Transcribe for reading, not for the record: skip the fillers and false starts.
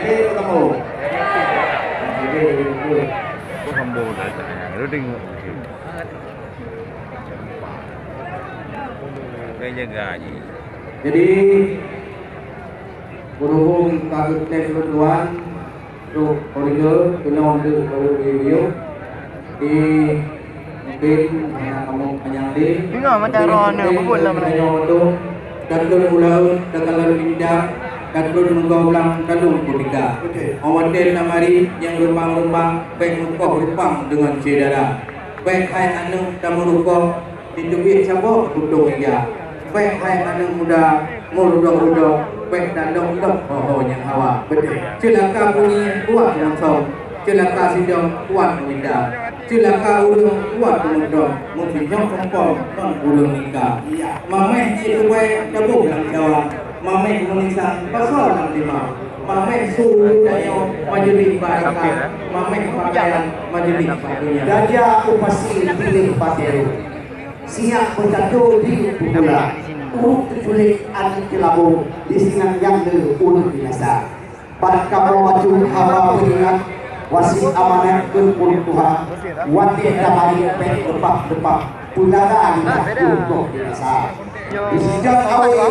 Jadi ketemu. Kok hamba tak ada. Lu tengok. Kayak jaga aja. Jadi berhubung takut tes kebetulan untuk koridor kena untuk review di mungkin kamu penyandi. Tengok macam Ron apa pun lah mana. Datul ulau dakalan pindah datul menggaulang kalung ketiga. Hotel namari yang rumpang-rumpang baik rupang rupang dengan saudara. Baik hai anu tamu rupang ditubik siapa tutup dia. Baik hai anu muda murudok-udok baik dandok-dok yang hawa. Betul. Celaka bunyi kuat yang song. Celaka sidang kuat minda. Celaka ulung kuat mendong. Mungkin yang kompong non ulung nikah. Mameh itu baik dabuk lang Jawa. Mameh menisang pasal lang lima. Mameh suruh dayo majelis baraka. Mameh pakaian majelis pakaian. Gajah upasi pilih patiru. Siap berjatuh di bulan. Urut terculik adik kelabu di sinang yang ulun binasa. Pada kamu maju hawa pengingat wasit amanah berpuluh Tuhan. Wati damai pek depak-depak. Pundara di untuk binasa. Di sejak awal